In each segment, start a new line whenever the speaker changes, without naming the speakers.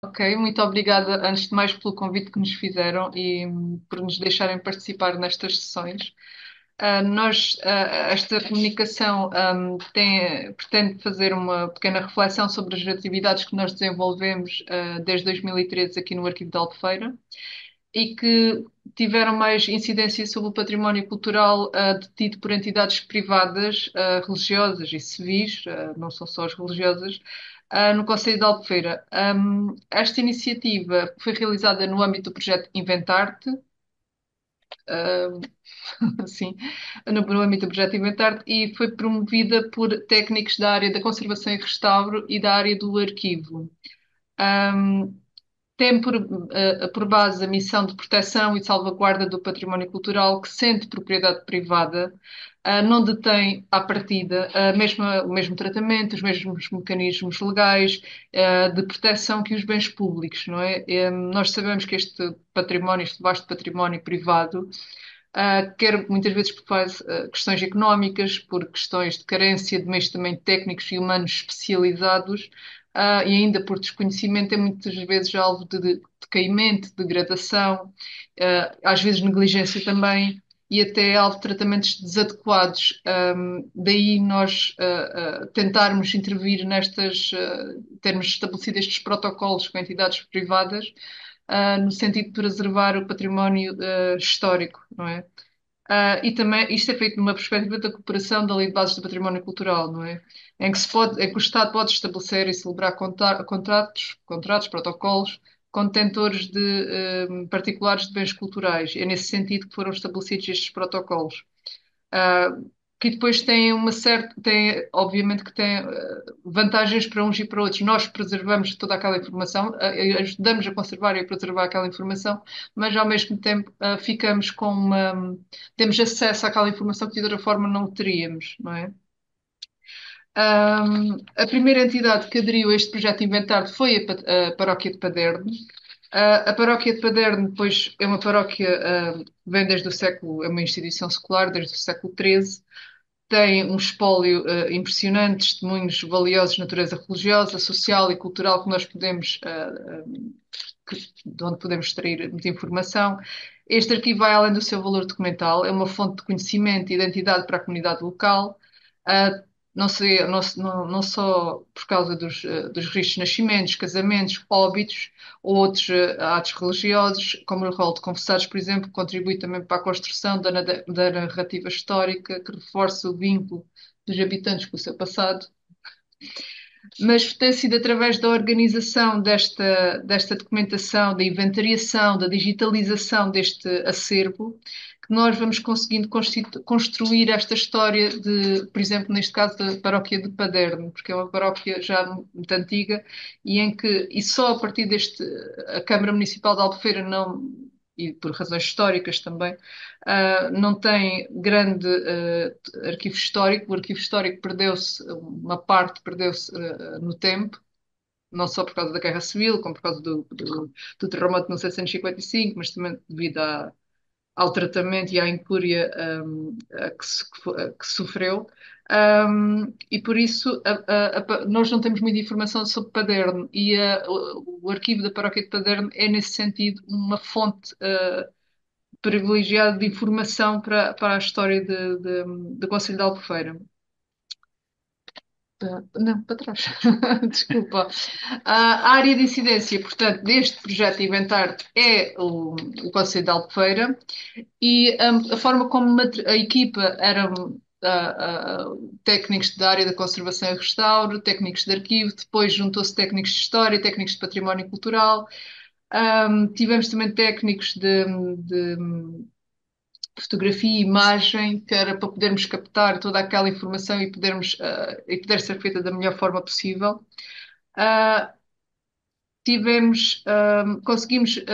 Ok, muito obrigada, antes de mais, pelo convite que nos fizeram e por nos deixarem participar nestas sessões. Esta comunicação, pretende fazer uma pequena reflexão sobre as atividades que nós desenvolvemos, desde 2013 aqui no Arquivo de Albufeira e que tiveram mais incidência sobre o património cultural, detido por entidades privadas, religiosas e civis, não são só as religiosas, no Conselho de Albufeira. Esta iniciativa foi realizada no âmbito do projeto Inventarte, uh, sim, no âmbito do projeto Inventarte, e foi promovida por técnicos da área da conservação e restauro e da área do arquivo. Um, Tem por base a missão de proteção e salvaguarda do património cultural que, sendo propriedade privada, não detém à partida o mesmo tratamento, os mesmos mecanismos legais de proteção que os bens públicos, não é? Nós sabemos que este património, este vasto património privado, quer muitas vezes por questões económicas, por questões de carência de meios também técnicos e humanos especializados, e ainda por desconhecimento, é muitas vezes alvo de decaimento, degradação, às vezes negligência também, e até alvo de tratamentos desadequados. Daí nós tentarmos intervir termos estabelecido estes protocolos com entidades privadas, no sentido de preservar o património histórico, não é? E também isto é feito numa perspectiva da cooperação da Lei de Bases do Património Cultural, não é? Em que o Estado pode estabelecer e celebrar contratos, protocolos com detentores particulares de bens culturais. É nesse sentido que foram estabelecidos estes protocolos. Ah, que depois têm obviamente que têm vantagens para uns e para outros. Nós preservamos toda aquela informação, ajudamos a conservar e a preservar aquela informação, mas ao mesmo tempo temos acesso àquela informação que de outra forma não teríamos, não é? A primeira entidade que aderiu a este projeto Inventar foi a Paróquia de Paderno. A Paróquia de Paderno, depois, é uma paróquia, vem desde o século, é uma instituição secular desde o século XIII, tem um espólio impressionante, testemunhos valiosos de natureza religiosa, social e cultural que nós podemos, de onde podemos extrair muita informação. Este arquivo vai além do seu valor documental, é uma fonte de conhecimento e identidade para a comunidade local, uh, não só por causa dos registros de nascimentos, casamentos, óbitos ou outros atos religiosos, como o rol de confessados, por exemplo, contribui também para a construção da narrativa histórica que reforça o vínculo dos habitantes com o seu passado, mas tem sido através da organização desta documentação, da inventariação, da digitalização deste acervo, que nós vamos conseguindo construir esta história por exemplo, neste caso da paróquia de Paderno, porque é uma paróquia já muito antiga e só a partir a Câmara Municipal de Albufeira não, e por razões históricas também, não tem grande arquivo histórico. O arquivo histórico perdeu-se, uma parte perdeu-se no tempo, não só por causa da Guerra Civil, como por causa do terremoto de 1955, mas também devido ao tratamento e à incúria que sofreu. E por isso nós não temos muita informação sobre Paderno e o arquivo da paróquia de Paderno é, nesse sentido, uma fonte privilegiada de informação para a história do Conselho de Albufeira. Não, para trás. Desculpa. A área de incidência, portanto, deste projeto Inventar é o Conselho de Albufeira e a forma como a equipa eram técnicos da área da conservação e restauro, técnicos de arquivo, depois juntou-se técnicos de história, técnicos de património cultural. Tivemos também técnicos de fotografia e imagem, que era para podermos captar toda aquela informação e poder ser feita da melhor forma possível. Uh, Conseguimos,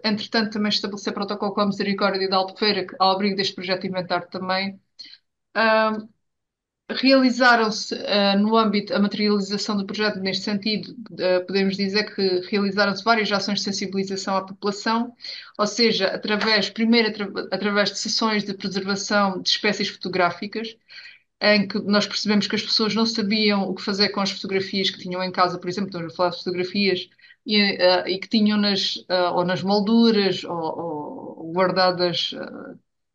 entretanto, também estabelecer protocolo com a Misericórdia de Albufeira, que, ao abrigo deste projeto Inventar também. Uh, Realizaram-se, no âmbito, a materialização do projeto, neste sentido, podemos dizer que realizaram-se várias ações de sensibilização à população, ou seja, através de sessões de preservação de espécies fotográficas, em que nós percebemos que as pessoas não sabiam o que fazer com as fotografias que tinham em casa, por exemplo, estamos a falar de fotografias e que tinham ou nas molduras ou guardadas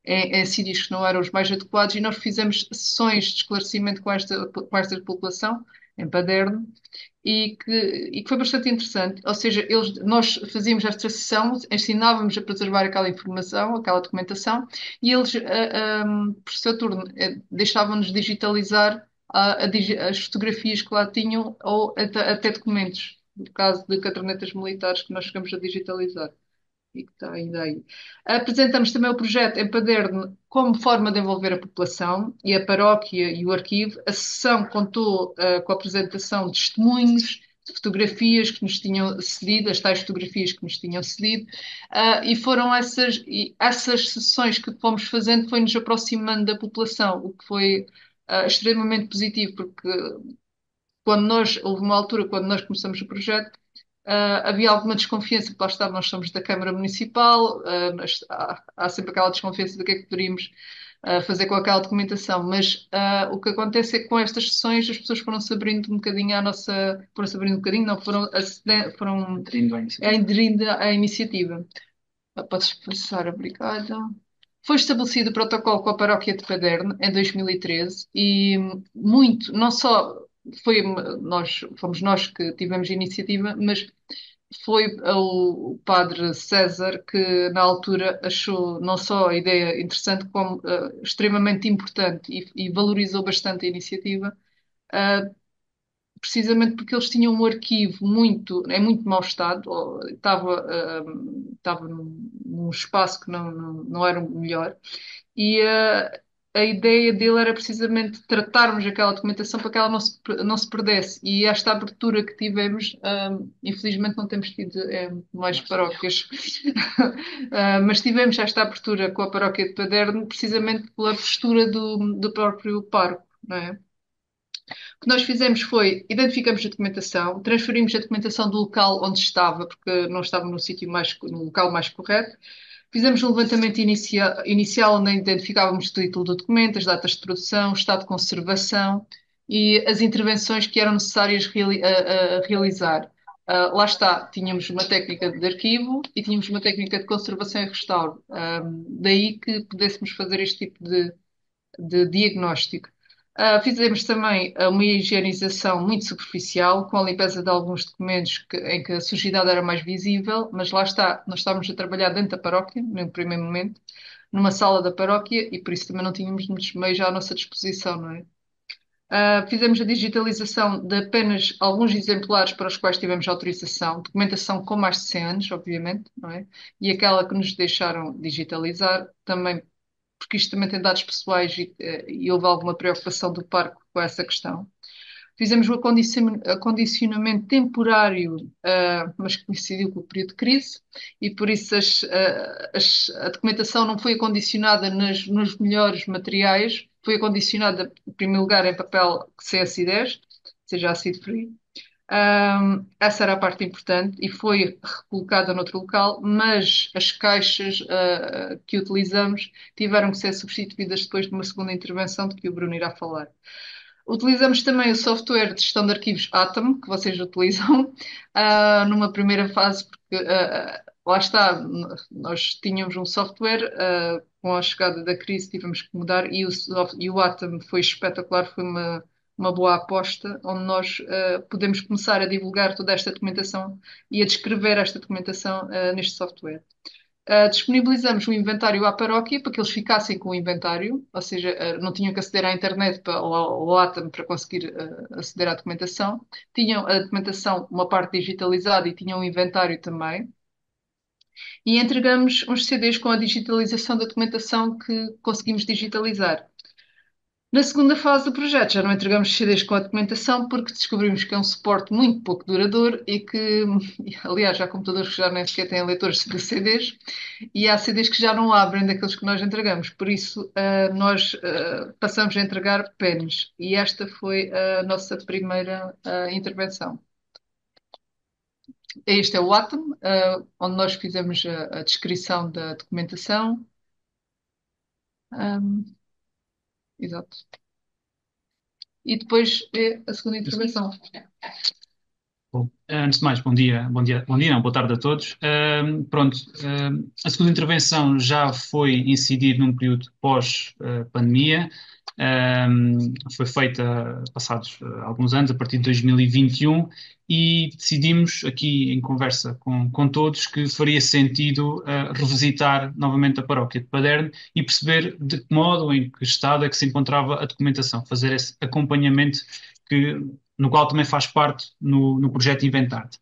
em sítios que não eram os mais adequados, e nós fizemos sessões de esclarecimento com esta população, em Paderno, e que foi bastante interessante. Ou seja, nós fazíamos esta sessão, ensinávamos a preservar aquela informação, aquela documentação, e eles, por seu turno, deixavam-nos digitalizar as fotografias que lá tinham ou até documentos, no caso de cadernetas militares que nós chegamos a digitalizar e que está ainda aí. Apresentamos também o projeto em Paderno como forma de envolver a população e a paróquia e o arquivo. A sessão contou com a apresentação de testemunhos, de fotografias que nos tinham cedido, as tais fotografias que nos tinham cedido, e foram essas sessões que fomos fazendo foi-nos aproximando da população, o que foi extremamente positivo, porque houve uma altura, quando nós começamos o projeto, havia alguma desconfiança, porque lá está, nós somos da Câmara Municipal, mas há sempre aquela desconfiança do que é que poderíamos fazer com aquela documentação, mas o que acontece é que com estas sessões as pessoas foram se abrindo um bocadinho foram se abrindo um bocadinho, não, foram aderindo à iniciativa. Podes passar, obrigada. Foi estabelecido o protocolo com a Paróquia de Paderno em 2013 e muito, não só fomos nós que tivemos a iniciativa, mas foi o padre César que na altura achou não só a ideia interessante como extremamente importante e valorizou bastante a iniciativa, uh, precisamente porque eles tinham um arquivo em muito mau estado, ou estava num espaço que não era o melhor, e a ideia dele era precisamente tratarmos aquela documentação para que ela não se perdesse. E esta abertura que tivemos, infelizmente não temos tido mais paróquias, mas tivemos esta abertura com a paróquia de Paderno, precisamente pela postura do próprio pároco, não é? O que nós fizemos foi identificamos a documentação, transferimos a documentação do local onde estava, porque não estava no local mais correto. Fizemos um levantamento inicial onde identificávamos o título do documento, as datas de produção, o estado de conservação e as intervenções que eram necessárias a realizar. Lá está, tínhamos uma técnica de arquivo e tínhamos uma técnica de conservação e restauro. Daí que pudéssemos fazer este tipo de diagnóstico. Fizemos também uma higienização muito superficial, com a limpeza de alguns documentos em que a sujidade era mais visível, mas lá está, nós estávamos a trabalhar dentro da paróquia, no primeiro momento, numa sala da paróquia, e por isso também não tínhamos muitos meios à nossa disposição, não é? Fizemos a digitalização de apenas alguns exemplares para os quais tivemos autorização, documentação com mais de 100 anos, obviamente, não é? E aquela que nos deixaram digitalizar, também porque isto também tem dados pessoais e houve alguma preocupação do parque com essa questão. Fizemos o acondicionamento temporário, mas que coincidiu com o período de crise, e por isso a documentação não foi acondicionada nos melhores materiais, foi acondicionada, em primeiro lugar, em papel CS10, ou seja, ácido frio. Essa era a parte importante e foi recolocada noutro local, mas as caixas que utilizamos tiveram que ser substituídas depois de uma segunda intervenção de que o Bruno irá falar. Utilizamos também o software de gestão de arquivos Atom, que vocês utilizam, numa primeira fase, porque lá está, nós tínhamos um software, com a chegada da crise tivemos que mudar e o Atom foi espetacular, foi uma boa aposta, onde nós podemos começar a divulgar toda esta documentação e a descrever esta documentação neste software. Disponibilizamos o inventário à paróquia para que eles ficassem com o inventário, ou seja, não tinham que aceder à internet ou ao Atom para conseguir aceder à documentação. Tinham a documentação, uma parte digitalizada e tinham o inventário também. E entregamos uns CDs com a digitalização da documentação que conseguimos digitalizar. Na segunda fase do projeto, já não entregamos CDs com a documentação porque descobrimos que é um suporte muito pouco duradouro e que, aliás, há computadores que já nem sequer têm leitores de CDs e há CDs que já não abrem daqueles que nós entregamos. Por isso, nós passamos a entregar pens e esta foi a nossa primeira intervenção. Este é o Atom, onde nós fizemos a descrição da documentação. Exato. E depois é a segunda intervenção.
Bom, antes de mais, não, boa tarde a todos. Pronto, a segunda intervenção já foi incidir num período pós-pandemia. Foi feita passados alguns anos, a partir de 2021, e decidimos aqui em conversa com todos que faria sentido revisitar novamente a paróquia de Paderne e perceber de que modo, em que estado é que se encontrava a documentação, fazer esse acompanhamento que no qual também faz parte no projeto Inventarte.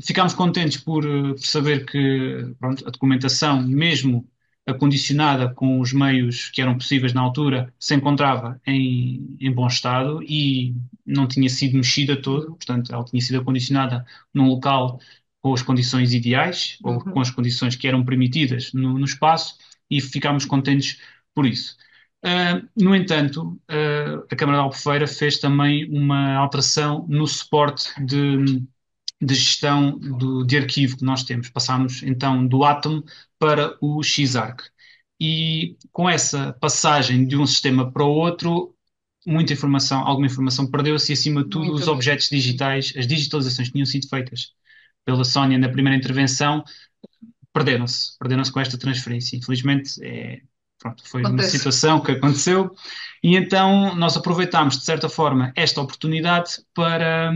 Ficámos contentes por saber que pronto, a documentação, mesmo acondicionada com os meios que eram possíveis na altura, se encontrava em bom estado e não tinha sido mexida toda, portanto, ela tinha sido acondicionada num local com as condições ideais ou com
Uhum.
as condições que eram permitidas no espaço e ficámos contentes por isso. No entanto, a Câmara de Albufeira fez também uma alteração no suporte de gestão de arquivo que nós temos. Passámos então do Atom para o Xarc. E com essa passagem de um sistema para o outro, alguma informação perdeu-se e, acima de tudo,
Muita
os
mesmo.
objetos digitais, as digitalizações que tinham sido feitas pela Sónia na primeira intervenção, perderam-se com esta transferência. Infelizmente, pronto, foi uma
Acontece.
situação que aconteceu e então nós aproveitámos, de certa forma, esta oportunidade para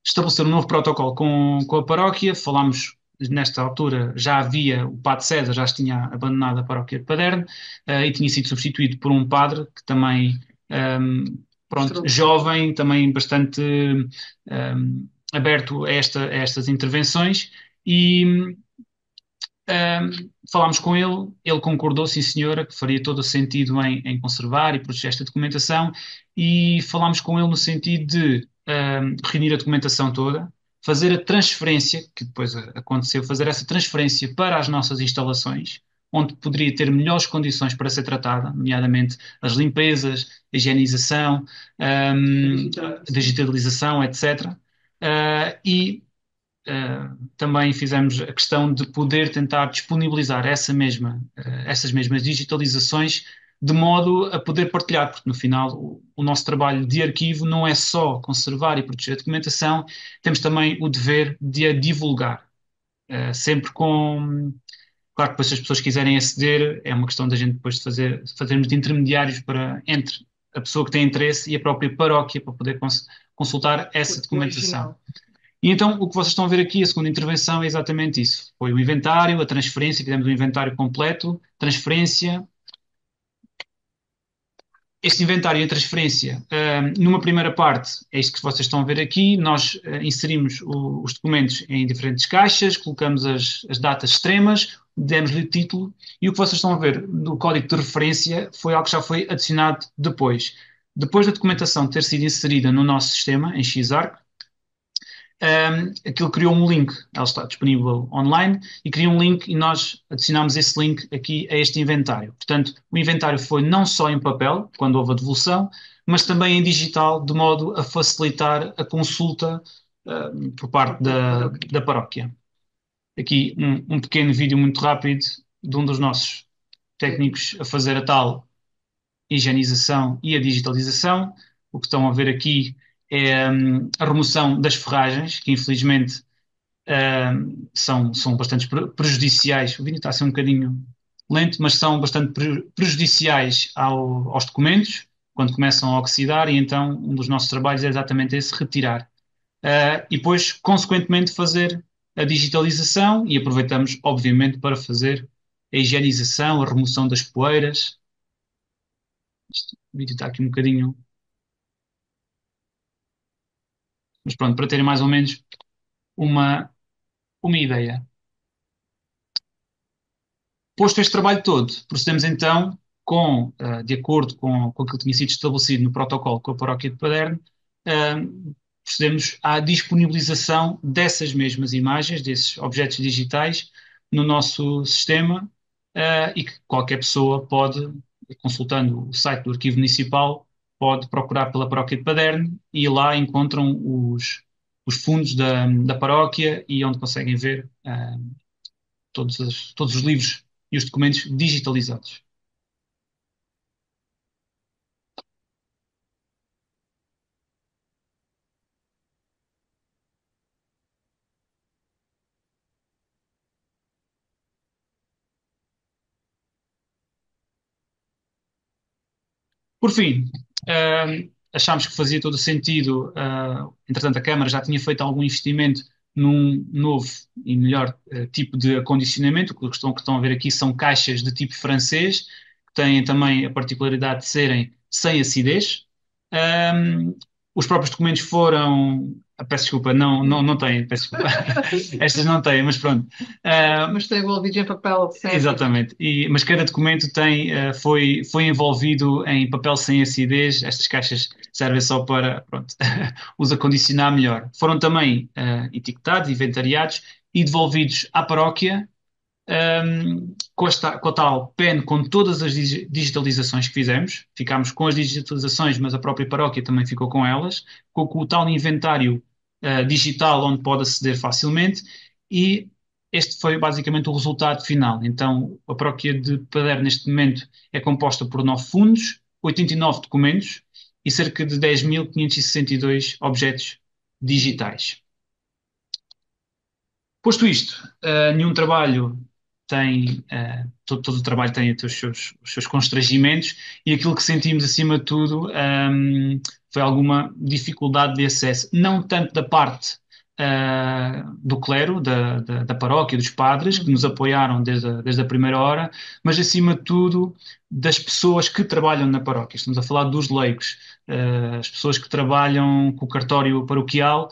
estabelecer um novo protocolo com a paróquia. Falámos, nesta altura, já havia, o padre César já tinha abandonado a paróquia de Paderne, e tinha sido substituído por um padre que também, pronto,
Mostrou.
jovem, também bastante aberto a estas intervenções. E falámos com ele, ele concordou, sim senhora, que faria todo o sentido em conservar e proteger esta documentação, e falámos com ele no sentido de reunir a documentação toda, fazer a transferência, que depois aconteceu, fazer essa transferência para as nossas instalações, onde poderia ter melhores condições para ser tratada, nomeadamente as limpezas, a higienização, digitalização, etc. E também fizemos a questão de poder tentar disponibilizar essas mesmas digitalizações de modo a poder partilhar, porque no final o nosso trabalho de arquivo não é só conservar e proteger a documentação, temos também o dever de a divulgar, sempre com. Claro que depois se as pessoas quiserem aceder, é uma questão da gente depois de fazermos de intermediários entre a pessoa que tem interesse e a própria paróquia para poder consultar essa
O
documentação.
original.
E então o que vocês estão a ver aqui, a segunda intervenção, é exatamente isso. Foi o inventário, a transferência, fizemos um inventário completo, transferência. Este inventário e a transferência, numa primeira parte, é isto que vocês estão a ver aqui, nós inserimos os documentos em diferentes caixas, colocamos as datas extremas, demos-lhe o título, e o que vocês estão a ver no código de referência foi algo que já foi adicionado depois. Depois da documentação ter sido inserida no nosso sistema, em Xarc, aquilo criou um link, ela está disponível online, e criou um link e nós adicionámos esse link aqui a este inventário. Portanto, o inventário foi não só em papel, quando houve a devolução, mas também em digital, de modo a facilitar a consulta, por parte da paróquia. Aqui um pequeno vídeo muito rápido de um dos nossos
Técnico.
técnicos a fazer a tal higienização e a digitalização. O que estão a ver aqui é a remoção das ferragens, que infelizmente são bastante prejudiciais. O vídeo está a ser um bocadinho lento, mas são bastante prejudiciais aos documentos quando começam a oxidar, e então um dos nossos trabalhos é exatamente esse, retirar. E depois, consequentemente, fazer a digitalização e aproveitamos, obviamente, para fazer a higienização, a remoção das poeiras. O vídeo está aqui um bocadinho, mas pronto, para terem mais ou menos uma, uma ideia. Posto este trabalho todo, procedemos então de acordo com aquilo que tinha sido estabelecido no protocolo com a paróquia de Paderno, eh, procedemos à disponibilização dessas mesmas imagens, desses objetos digitais, no nosso sistema, e que qualquer pessoa pode, consultando o site do Arquivo Municipal, pode procurar pela paróquia de Paderno e lá encontram os fundos da paróquia e onde conseguem ver todos os livros e os documentos digitalizados. Por fim, achámos que fazia todo o sentido. Entretanto, a Câmara já tinha feito algum investimento num novo e melhor tipo de acondicionamento. O que estão a ver aqui são caixas de tipo francês, que têm também a particularidade de serem sem acidez. Um, os próprios documentos foram. Peço desculpa, não têm, peço desculpa. Estas não têm, mas pronto.
Mas estão envolvidos em papel sem acidez.
Exatamente. Mas cada documento foi envolvido em papel sem acidez. Estas caixas servem só para, pronto, os acondicionar melhor. Foram também etiquetados, inventariados e devolvidos à paróquia, com a tal PEN, com todas as digitalizações que fizemos. Ficámos com as digitalizações, mas a própria paróquia também ficou com elas, com o tal inventário digital onde pode aceder facilmente. E este foi basicamente o resultado final. Então, a paróquia de Pader, neste momento, é composta por 9 fundos, 89 documentos e cerca de 10.562 objetos digitais. Posto isto, nenhum trabalho tem, todo o trabalho tem os seus constrangimentos e aquilo que sentimos acima de tudo, foi alguma dificuldade de acesso, não tanto da parte, do clero, da paróquia, dos padres, que nos
Uhum.
apoiaram desde a primeira hora, mas acima de tudo das pessoas que trabalham na paróquia. Estamos a falar dos leigos, as pessoas que trabalham com o cartório paroquial.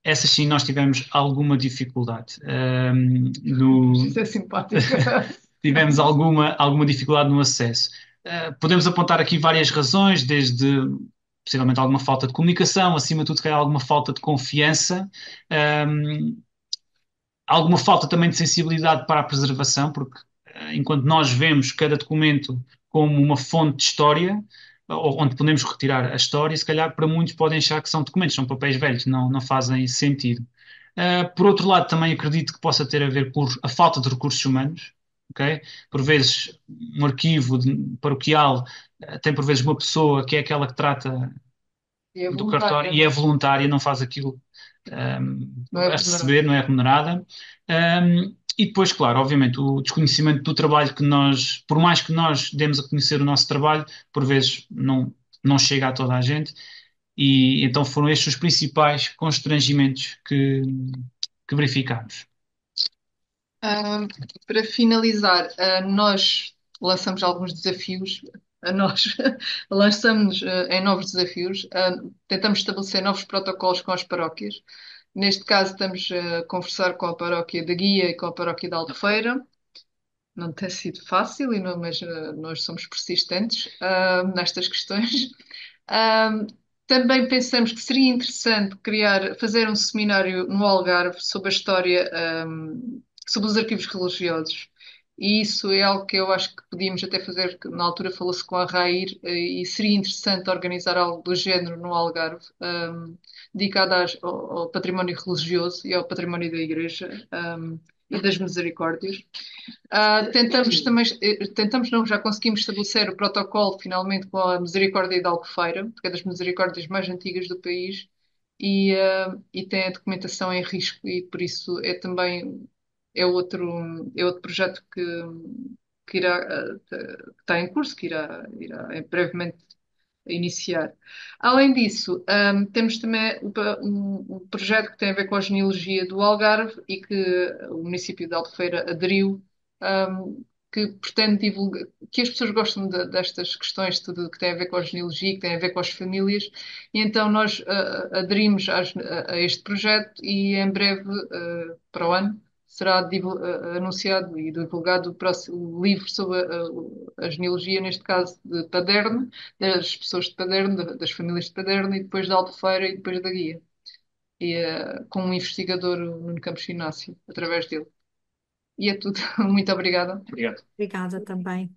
Essas sim nós tivemos alguma dificuldade.
Isso é simpático.
Tivemos alguma dificuldade no acesso. Podemos apontar aqui várias razões, desde possivelmente alguma falta de comunicação, acima de tudo, se calhar alguma falta de confiança, um, alguma falta também de sensibilidade para a preservação, porque enquanto nós vemos cada documento como uma fonte de história, onde podemos retirar a história, se calhar para muitos podem achar que são documentos, são papéis velhos, não fazem sentido. Por outro lado, também acredito que possa ter a ver por a falta de recursos humanos, ok? Por vezes, um arquivo paroquial tem por vezes uma pessoa que é aquela que trata
E é
do cartório
voluntária,
e
não
é
é?
voluntária, não faz aquilo
Não é
a
remunerada.
receber, não é remunerada. E depois, claro, obviamente, o desconhecimento do trabalho que nós, por mais que nós demos a conhecer o nosso trabalho, por vezes não chega a toda a gente. E então foram estes os principais constrangimentos que verificámos.
Ahm, para finalizar, nós lançamos alguns desafios, nós lançamos em novos desafios, tentamos estabelecer novos protocolos com as paróquias. Neste caso, estamos a conversar com a paróquia da Guia e com a paróquia da Albufeira. Não tem sido fácil, mas nós somos persistentes nestas questões. Ahm, também pensamos que seria interessante fazer um seminário no Algarve sobre a história, sobre os arquivos religiosos. E isso é algo que eu acho que podíamos até fazer, que na altura falou-se com a Rair, e seria interessante organizar algo do género no Algarve, dedicado ao património religioso e ao património da Igreja, e das misericórdias. Tentamos não, já conseguimos estabelecer o protocolo finalmente com a Misericórdia de Albufeira, porque é das misericórdias mais antigas do país e tem a documentação em risco e por isso é também é outro projeto que irá, que está em curso, que irá brevemente iniciar. Além disso, temos também um projeto que tem a ver com a genealogia do Algarve e que o município de Albufeira aderiu, que pretende divulgar, que as pessoas gostam destas questões tudo que tem a ver com a genealogia, que tem a ver com as famílias, e então nós aderimos a este projeto e em breve, para o ano, será anunciado e divulgado o livro sobre a genealogia, neste caso de Paderno, das pessoas de Paderno, das famílias de Paderno e depois da Albufeira e depois da Guia. E, com um investigador, o Nuno Campos Inácio, através dele. E é tudo. Muito obrigada.
Obrigado.
Obrigada também.